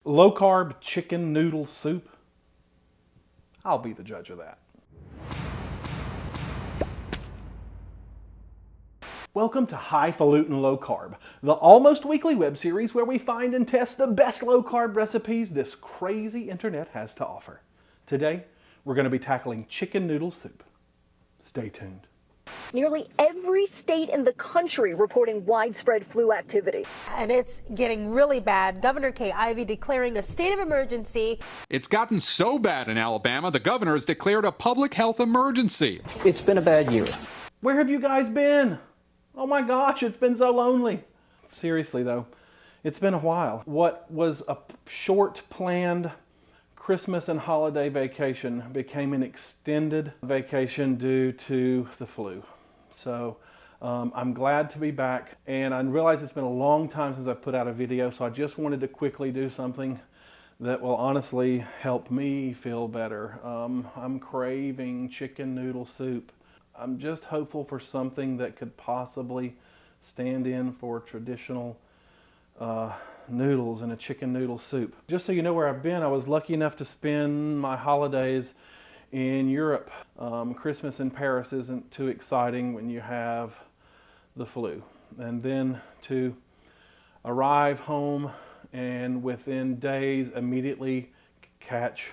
Low-carb chicken noodle soup? I'll be the judge of that. Welcome to Highfalutin Low Carb, the almost weekly web series where we find and test the best low carb recipes this crazy internet has to offer. Today, we're going to be tackling chicken noodle soup. Stay tuned. Nearly every state in the country reporting widespread flu activity. And it's getting really bad. Governor Kay Ivey declaring a state of emergency. It's gotten so bad in Alabama, the governor has declared a public health emergency. It's been a bad year. Where have you guys been? Oh my gosh, it's been so lonely. Seriously though, it's been a while. What was a short planned Christmas and holiday vacation became an extended vacation due to the flu. So I'm glad to be back, and I realize it's been a long time since I put out a video, so I just wanted to quickly do something that will honestly help me feel better. I'm craving chicken noodle soup. I'm just hopeful for something that could possibly stand in for traditional noodles and a chicken noodle soup. Just so you know where I've been, I was lucky enough to spend my holidays in Europe. Christmas in Paris isn't too exciting when you have the flu. And then to arrive home and within days immediately catch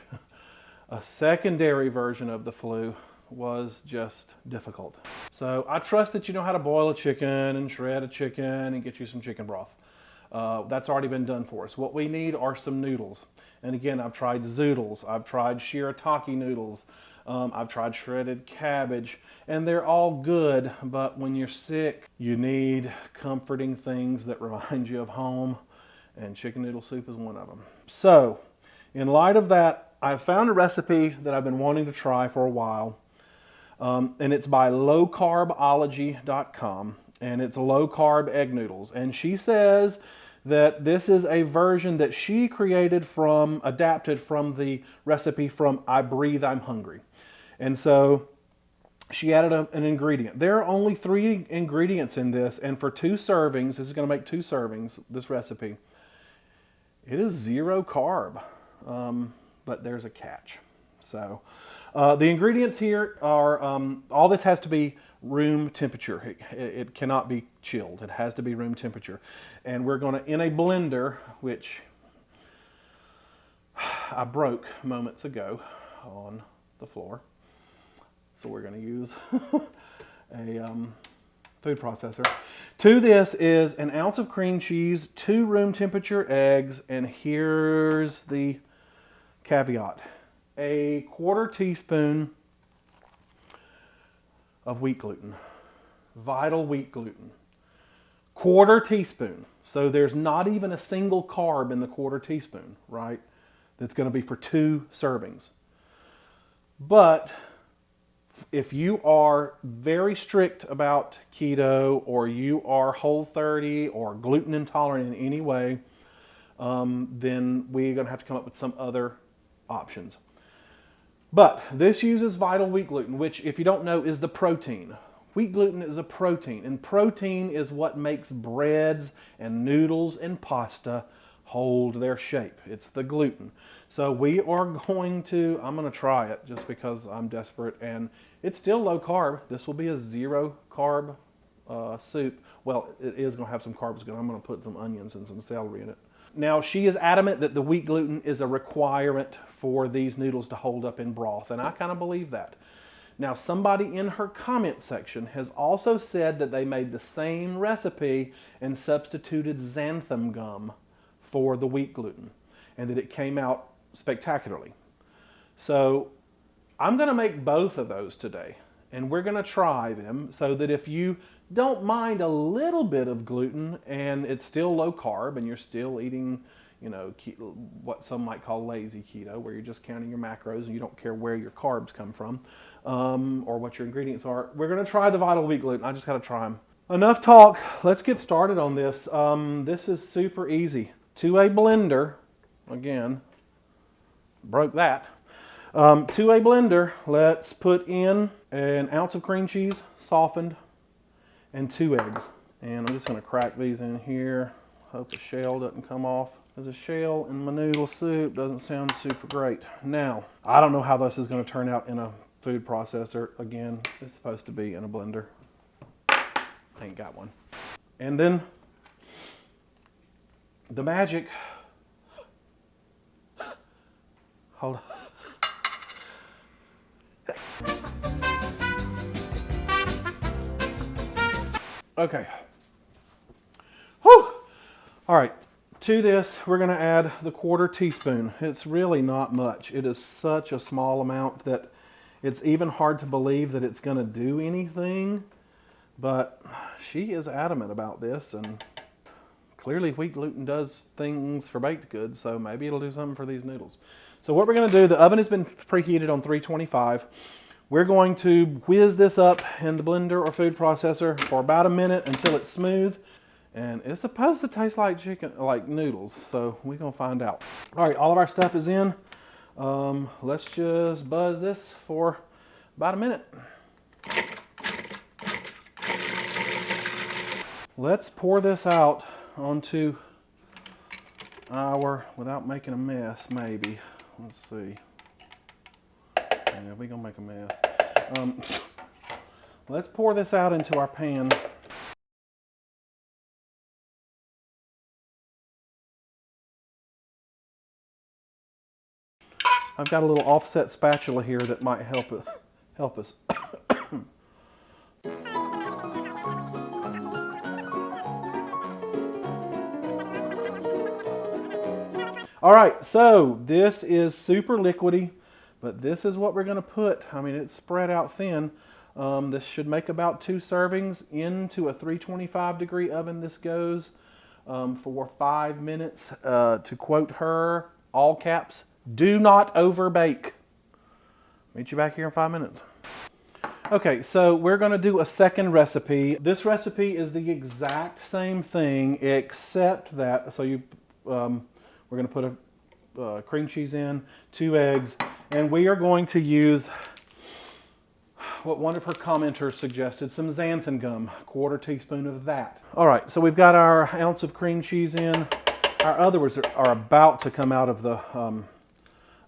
a secondary version of the flu was just difficult. So I trust that you know how to boil a chicken and shred a chicken and get you some chicken broth. That's already been done for us. What we need are some noodles. And again, I've tried zoodles, I've tried shirataki noodles, I've tried shredded cabbage, and they're all good, but when you're sick, you need comforting things that remind you of home, and chicken noodle soup is one of them. So, in light of that, I found a recipe that I've been wanting to try for a while, and it's by Lowcarb-ology.com, and it's low-carb egg noodles, and she says that this is a version that she adapted from the recipe from I Breathe, I'm Hungry. And so she added an ingredient. There are only 3 ingredients in this, and for 2 servings, this is going to make 2 servings, this recipe, it is 0 carb, but there's a catch. So the ingredients here are, all this has to be room temperature. It cannot be chilled. It has to be room temperature. And we're going to, in a blender, which I broke moments ago on the floor. So we're going to use a food processor. To this is 1 ounce of cream cheese, 2 room temperature eggs, and here's the caveat. A 1/4 teaspoon of wheat gluten, vital wheat gluten. 1/4 teaspoon. So there's not even a single carb in the 1/4 teaspoon, right? That's going to be for 2 servings. But if you are very strict about keto, or you are Whole30 or gluten intolerant in any way, then we're going to have to come up with some other options. But this uses vital wheat gluten, which, if you don't know, is the protein. Wheat gluten is a protein, and protein is what makes breads and noodles and pasta hold their shape. It's the gluten. So we are going to, I'm going to try it just because I'm desperate, and it's still low carb. This will be a 0 carb soup. Well, it is going to have some carbs, because I'm going to put some onions and some celery in it. Now, she is adamant that the wheat gluten is a requirement for these noodles to hold up in broth, and I kind of believe that. Now, somebody in her comment section has also said that they made the same recipe and substituted xanthan gum for the wheat gluten, and that it came out spectacularly. So I'm going to make both of those today, and we're going to try them so that if you don't mind a little bit of gluten and it's still low carb and you're still eating, you know, what some might call lazy keto, where you're just counting your macros and you don't care where your carbs come from, or what your ingredients are, we're going to try the vital wheat gluten. I just got to try them. Enough talk. Let's get started on this. This is super easy. To a blender, again, broke that. To a blender, let's put in 1 ounce of cream cheese, softened, and 2 eggs. And I'm just going to crack these in here. Hope the shell doesn't come off. There's a shell in my noodle soup. Doesn't sound super great. Now, I don't know how this is going to turn out in a food processor. Again, it's supposed to be in a blender. Ain't got one. And then the magic. Hold on. Okay. Whew. All right. To this, we're going to add the 1/4 teaspoon. It's really not much. It is such a small amount that it's even hard to believe that it's going to do anything. But she is adamant about this, and clearly wheat gluten does things for baked goods, so maybe it'll do something for these noodles. So what we're going to do, the oven has been preheated on 325. We're going to whiz this up in the blender or food processor for about a minute until it's smooth. And it's supposed to taste like chicken, like noodles, so we're going to find out. All right, all of our stuff is in. Let's just buzz this for about a minute. Let's pour this out onto our, without making a mess, maybe. Let's see. Yeah, we're gonna make a mess. Let's pour this out into our pan. I've got a little offset spatula here that might help us. All right, so this is super liquidy, but this is what we're going to put. I mean, it's spread out thin. This should make about 2 servings into a 325-degree oven. This goes for 5 minutes. To quote her, all caps, do not overbake. Meet you back here in 5 minutes. Okay, so we're going to do a second recipe. This recipe is the exact same thing, except that, so we're going to put a cream cheese in, 2 eggs, and we are going to use what one of her commenters suggested, some xanthan gum, 1/4 teaspoon of that. All right, so we've got our ounce of cream cheese in. Our others are about to come out of the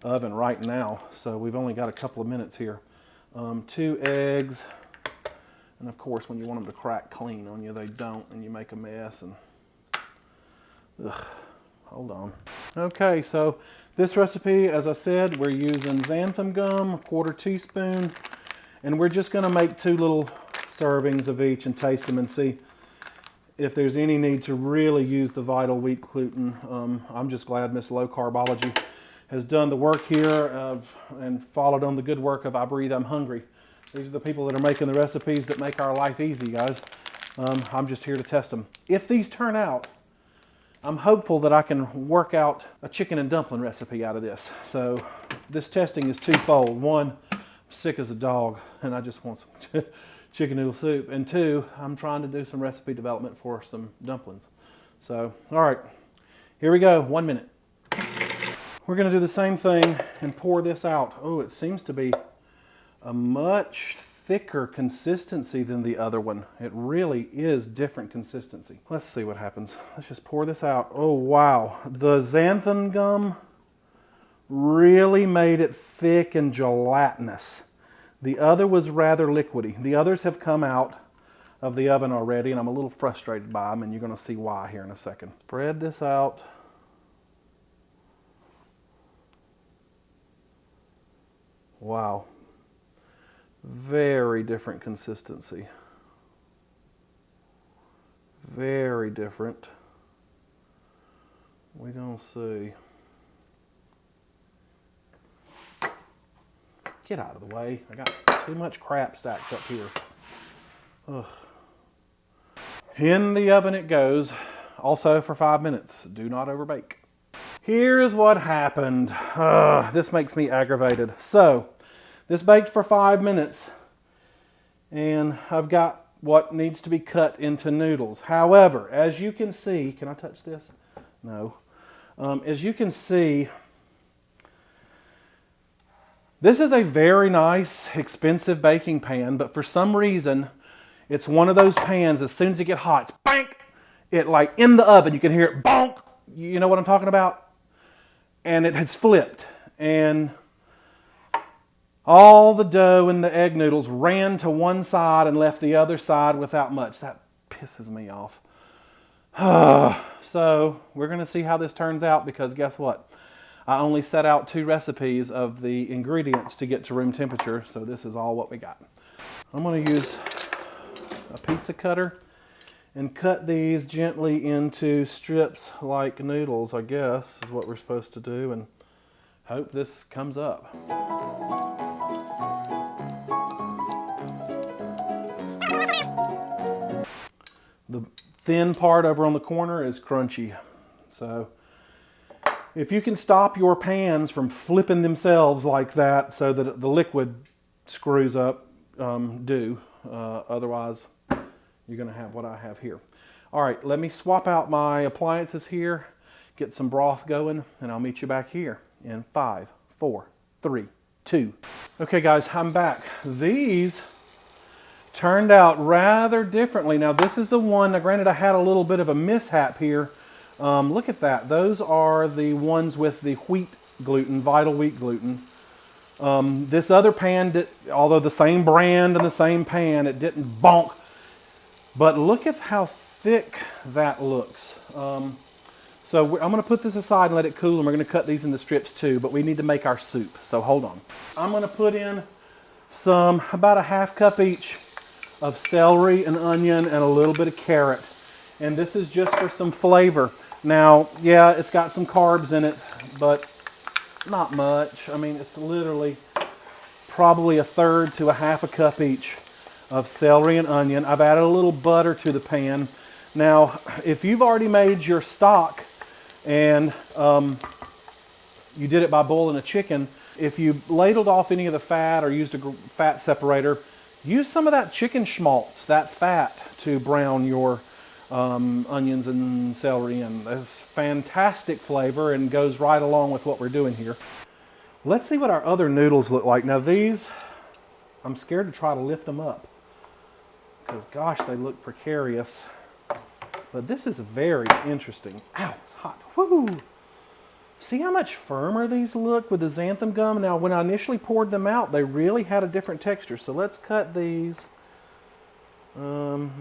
oven right now, so we've only got a couple of minutes here. 2 eggs, and of course when you want them to crack clean on you, they don't, and you make a mess. And ugh. Hold on. Okay, so this recipe, as I said, we're using xanthan gum, 1/4 teaspoon, and we're just going to make 2 little servings of each and taste them and see if there's any need to really use the vital wheat gluten. I'm just glad Miss Lowcarb-ology has done the work here and followed on the good work of I Breathe, I'm Hungry. These are the people that are making the recipes that make our life easy, guys. I'm just here to test them. If these turn out, I'm hopeful that I can work out a chicken and dumpling recipe out of this. So this testing is twofold. 1, I'm sick as a dog and I just want some chicken noodle soup. And 2, I'm trying to do some recipe development for some dumplings. So, all right, here we go, 1 minute. We're gonna do the same thing and pour this out. Oh, it seems to be a much thicker consistency than the other one. It really is different consistency. Let's see what happens. Let's just pour this out. Oh wow, the xanthan gum really made it thick and gelatinous. The other was rather liquidy. The others have come out of the oven already and I'm a little frustrated by them, and you're going to see why here in a second. Spread this out. Wow. Very different consistency. Very different. We don't see. Get out of the way. I got too much crap stacked up here. Ugh. In the oven it goes, also for 5 minutes. Do not overbake. Here's what happened. This makes me aggravated. So, this baked for 5 minutes, and I've got what needs to be cut into noodles. However, as you can see, can I touch this? No. As you can see, this is a very nice, expensive baking pan, but for some reason, it's one of those pans, as soon as it gets hot, it's bank! It like in the oven, you can hear it bonk, You know what I'm talking about? And it has flipped. And all the dough and the egg noodles ran to one side and left the other side without much. That pisses me off. So we're going to see how this turns out, because guess what? I only set out 2 recipes of the ingredients to get to room temperature, so this is all what we got. I'm going to use a pizza cutter and cut these gently into strips like noodles, I guess, is what we're supposed to do, and hope this comes up. The thin part over on the corner is crunchy. So if you can stop your pans from flipping themselves like that so that the liquid screws up, do. Otherwise, you're going to have what I have here. All right, let me swap out my appliances here, get some broth going, and I'll meet you back here in 5, 4, 3, 2. Okay guys, I'm back. These turned out rather differently. Now this is the one, now granted I had a little bit of a mishap here. Look at that. Those are the ones with the wheat gluten, vital wheat gluten. This other pan, although the same brand and the same pan, it didn't bonk. But look at how thick that looks. So I'm going to put this aside and let it cool, and we're going to cut these into strips too, but we need to make our soup, so hold on. I'm going to put in about a half cup each of celery and onion and a little bit of carrot. And this is just for some flavor. Now, yeah, it's got some carbs in it, but not much. I mean, it's literally probably a third to a half a cup each of celery and onion. I've added a little butter to the pan. Now, if you've already made your stock and you did it by boiling a chicken, if you ladled off any of the fat or used a fat separator, use some of that chicken schmaltz, that fat, to brown your onions and celery in. That's fantastic flavor and goes right along with what we're doing here. Let's see what our other noodles look like. Now these, I'm scared to try to lift them up because gosh, they look precarious. But this is very interesting. Ow, it's hot. Woo! See how much firmer these look with the xanthan gum? Now when I initially poured them out, they really had a different texture. So let's cut these.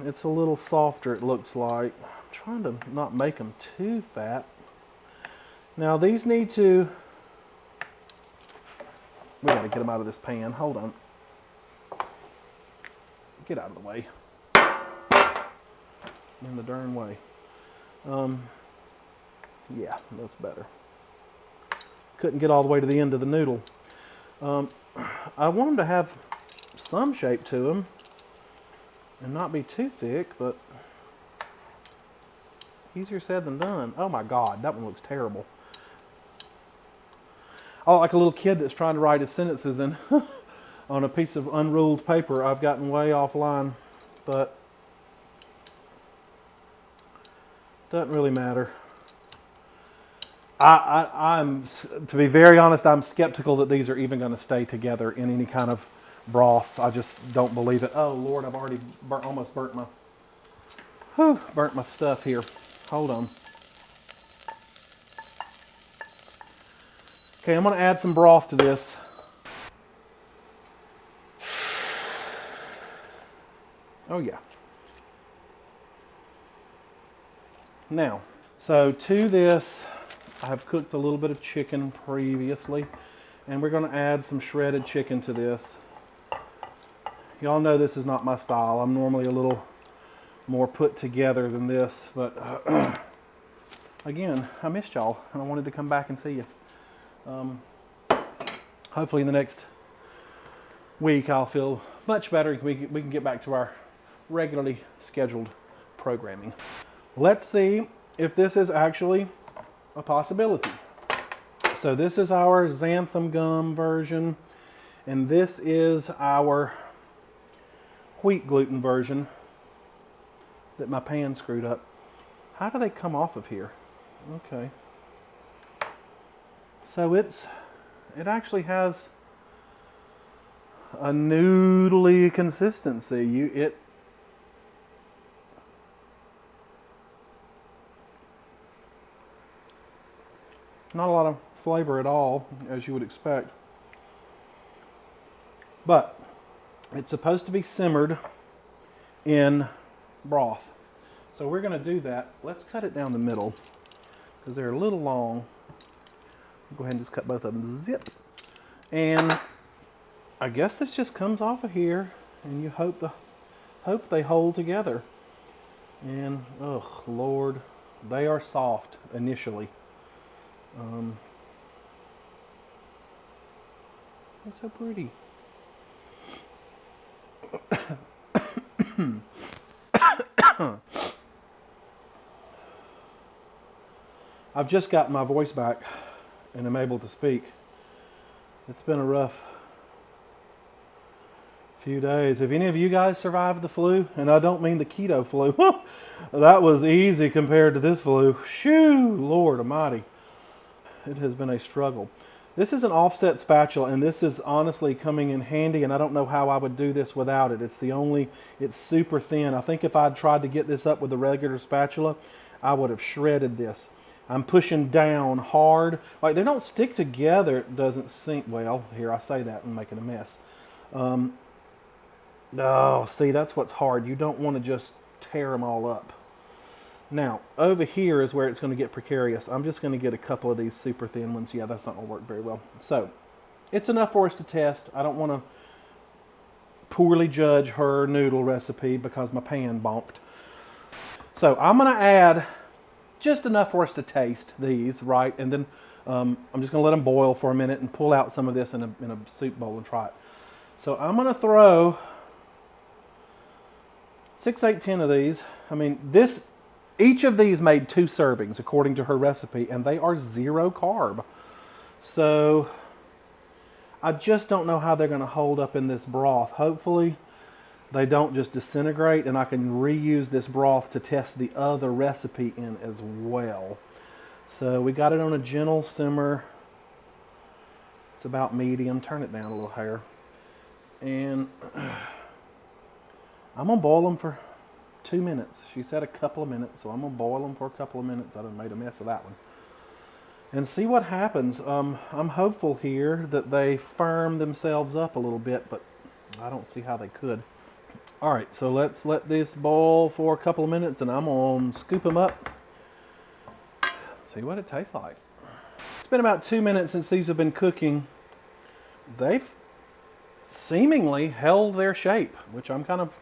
It's a little softer, it looks like. I'm trying to not make them too fat. Now these need to, we gotta get them out of this pan. Hold on. Get out of the way. In the darn way. Yeah, that's better. Couldn't get all the way to the end of the noodle. I want them to have some shape to them and not be too thick, but easier said than done. Oh my God, that one looks terrible. Oh, like a little kid that's trying to write his sentences in on a piece of unruled paper. I've gotten way offline, but doesn't really matter. I'm, to be very honest, I'm skeptical that these are even going to stay together in any kind of broth. I just don't believe it. Oh Lord, I've already almost burnt my stuff here. Hold on. Okay, I'm going to add some broth to this. Oh yeah. Now, so to this, I have cooked a little bit of chicken previously, and we're going to add some shredded chicken to this. Y'all know this is not my style. I'm normally a little more put together than this, but again, I missed y'all, and I wanted to come back and see you. Hopefully in the next week I'll feel much better. We can get back to our regularly scheduled programming. Let's see if this is actually a possibility. So this is our xanthan gum version, and this is our wheat gluten version that my pan screwed up. How do they come off of here? Okay. So it actually has a noodly consistency. not a lot of flavor at all, as you would expect. But it's supposed to be simmered in broth. So we're going to do that. Let's cut it down the middle because they're a little long. Go ahead and just cut both of them. Zip. And I guess this just comes off of here, and you hope they hold together. And oh Lord, they are soft initially. It's so pretty. I've just got my voice back and I'm able to speak. It's been a rough few days. Have any of you guys survived the flu? And I don't mean the keto flu. That was easy compared to this flu. Shoo, Lord Almighty. It has been a struggle. This is an offset spatula, and this is honestly coming in handy, and I don't know how I would do this without it. It's super thin. I think if I'd tried to get this up with a regular spatula, I would have shredded this. I'm pushing down hard. Like, they don't stick together. It doesn't sink well. Here, I say that and making a mess. Oh, see, that's what's hard. You don't want to just tear them all up. Now, over here is where it's going to get precarious. I'm just going to get a couple of these super thin ones. Yeah, that's not going to work very well. So, it's enough for us to test. I don't want to poorly judge her noodle recipe because my pan bonked. So, I'm going to add just enough for us to taste these, right? And then I'm just going to let them boil for a minute and pull out some of this in a soup bowl and try it. So, I'm going to throw 6, 8, 10 of these. I mean, each of these made 2 servings according to her recipe, and they are 0 carb. So I just don't know how they're going to hold up in this broth. Hopefully they don't just disintegrate, and I can reuse this broth to test the other recipe in as well. So we got it on a gentle simmer. It's about medium. Turn it down a little higher. And I'm going to boil them for 2 minutes. She said a couple of minutes, so I'm going to boil them for a couple of minutes. I done made a mess of that one. And see what happens. I'm hopeful here that they firm themselves up a little bit, but I don't see how they could. All right, so let's let this boil for a couple of minutes, and I'm going to scoop them up. See what it tastes like. It's been about 2 minutes since these have been cooking. They've seemingly held their shape, which I'm kind of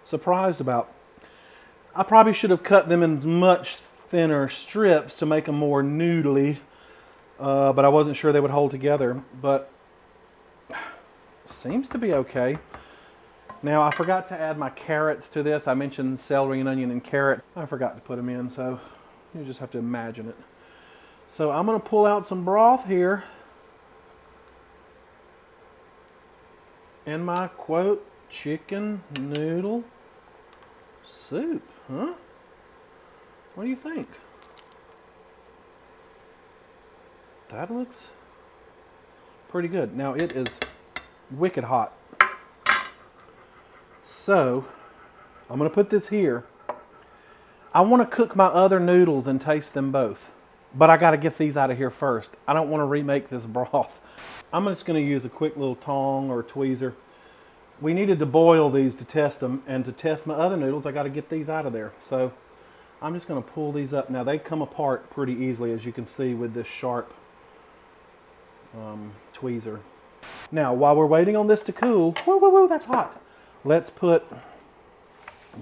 surprised about. I probably should have cut them in much thinner strips to make them more noodly, but I wasn't sure they would hold together. But seems to be okay. Now, I forgot to add my carrots to this. I mentioned celery and onion and carrot. I forgot to put them in, so you just have to imagine it. So I'm going to pull out some broth here. And my, quote, chicken noodle soup, huh? What do you think? That looks pretty good. Now, it is wicked hot. So, I'm going to put this here. I want to cook my other noodles and taste them both. But I got to get these out of here first. I don't want to remake this broth. I'm just going to use a quick little tong or tweezer. We needed to boil these to test them, and to test my other noodles, I got to get these out of there. So I'm just going to pull these up. Now, they come apart pretty easily, as you can see with this sharp tweezer. Now, while we're waiting on this to cool, woo, woo, woo, that's hot. Let's put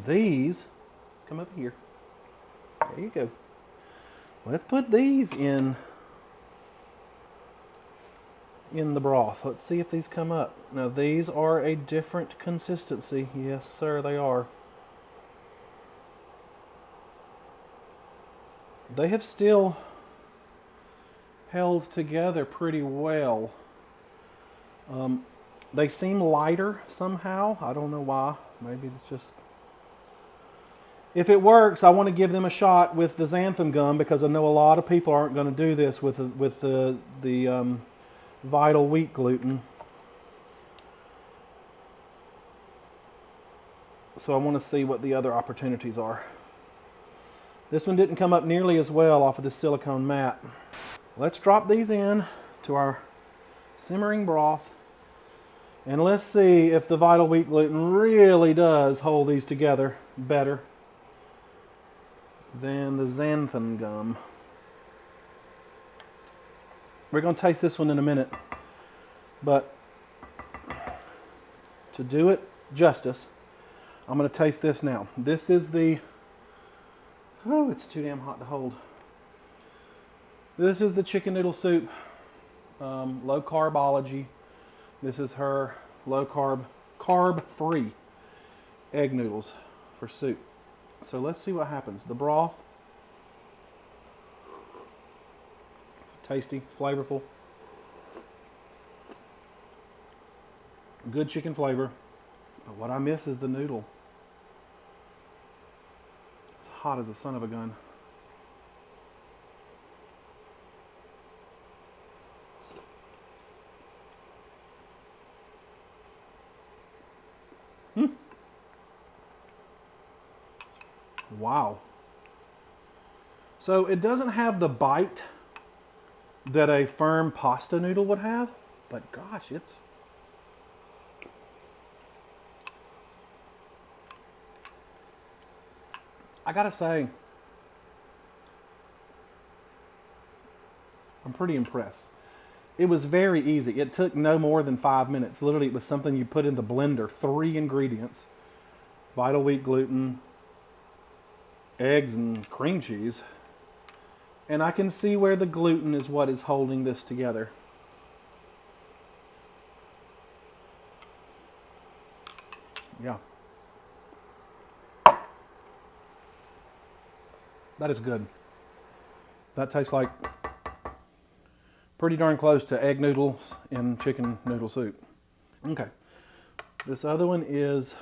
these, come up here. There you go. Let's put these in the broth. Let's see if these come up. Now, these are a different consistency. Yes, sir, they are. They have still held together pretty well. They seem lighter somehow. I don't know why. Maybe it's just... If it works, I want to give them a shot with the xanthan gum, because I know a lot of people aren't going to do this with the vital wheat gluten. So I want to see what the other opportunities are. This one didn't come up nearly as well off of the silicone mat. Let's drop these in to our simmering broth. And let's see if the Vital Wheat gluten really does hold these together better than the xanthan gum. We're going to taste this one in a minute, but to do it justice, I'm going to taste this now. This is the, oh, it's too damn hot to hold. This is the chicken noodle soup, Lowcarb-ology. This is her low-carb, carb-free egg noodles for soup. So let's see what happens. The broth, tasty, flavorful, good chicken flavor. But what I miss is the noodle. It's hot as a son of a gun. Wow. So it doesn't have the bite that a firm pasta noodle would have, but gosh, it's... I gotta say, I'm pretty impressed. It was very easy. It took no more than 5 minutes. Literally, it was something you put in the blender. 3 ingredients. Vital wheat gluten, eggs, and cream cheese. And I can see where the gluten is what is holding this together. Yeah. That is good. That tastes like pretty darn close to egg noodles in chicken noodle soup. Okay. This other one is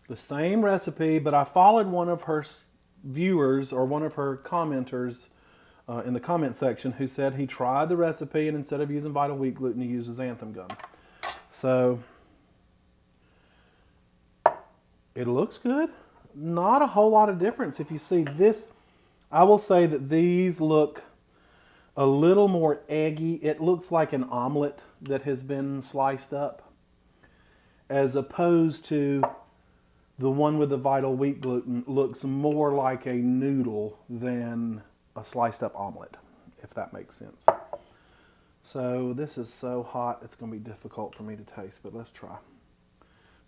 the same recipe, but I followed one of her viewers or one of her commenters in the comment section who said he tried the recipe and instead of using Vital Wheat gluten, he uses xanthan gum. So it looks good. Not a whole lot of difference. If you see this, I will say that these look a little more eggy. It looks like an omelet that has been sliced up, as opposed to the one with the Vital Wheat gluten looks more like a noodle than a sliced up omelet, if that makes sense. So this is so hot, it's going to be difficult for me to taste, but let's try.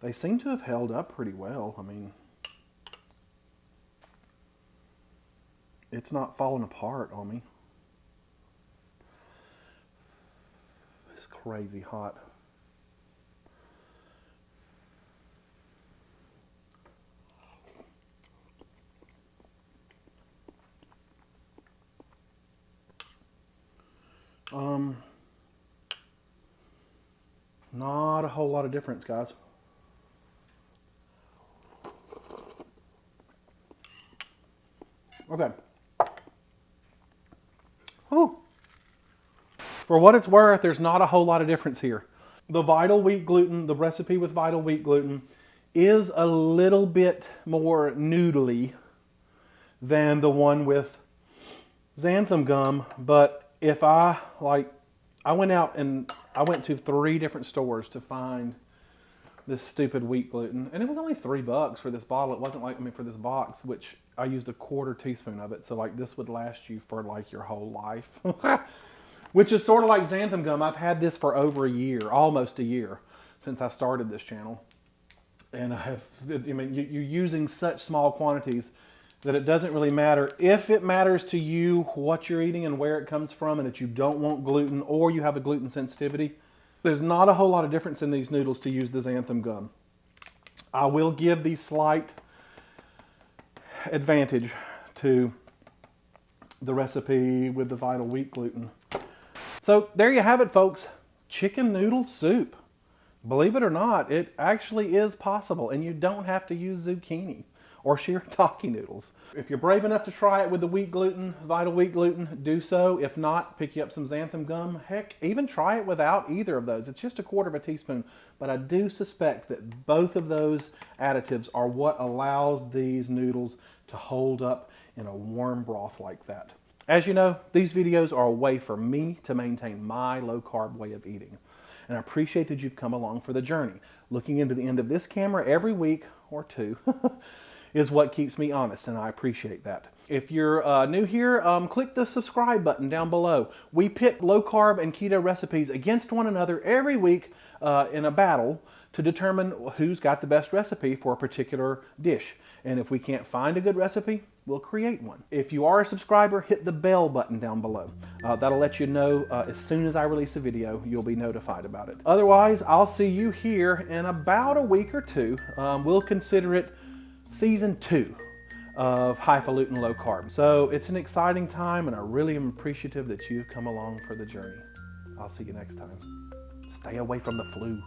They seem to have held up pretty well. I mean, it's not falling apart on me. It's crazy hot. Not a whole lot of difference, guys. Okay. Whew. For what it's worth, there's not a whole lot of difference here. The Vital Wheat gluten, the recipe with Vital Wheat gluten, is a little bit more noodly than the one with xanthan gum, but if I went out and I went to 3 different stores to find this stupid wheat gluten, and it was only $3 for this bottle. It wasn't like, I mean, for this box, which I used a 1/4 teaspoon of it, so like this would last you for like your whole life. Which is sort of like xanthan gum. I've had this for over a year, almost a year, since I started this channel. And you're using such small quantities that it doesn't really matter. If it matters to you what you're eating and where it comes from and that you don't want gluten or you have a gluten sensitivity, there's not a whole lot of difference in these noodles to use the xanthan gum. I will give the slight advantage to the recipe with the Vital Wheat gluten. So there you have it, folks. Chicken noodle soup. Believe it or not, it actually is possible, and you don't have to use zucchini or shirataki noodles. If you're brave enough to try it with the wheat gluten, Vital Wheat gluten, do so. If not, pick you up some xanthan gum. Heck, even try it without either of those. It's just a 1/4 teaspoon, but I do suspect that both of those additives are what allows these noodles to hold up in a warm broth like that. As you know, these videos are a way for me to maintain my low-carb way of eating. And I appreciate that you've come along for the journey. Looking into the end of this camera every week or two is what keeps me honest, and I appreciate that. If you're new here, click the subscribe button down below. We pit low-carb and keto recipes against one another every week in a battle to determine who's got the best recipe for a particular dish. And if we can't find a good recipe, we'll create one. If you are a subscriber, hit the bell button down below. That'll let you know as soon as I release a video, you'll be notified about it. Otherwise, I'll see you here in about a week or two. We'll consider it season 2 of Highfalutin Low Carb. So it's an exciting time, and I really am appreciative that you've come along for the journey. I'll see you next time. Stay away from the flu.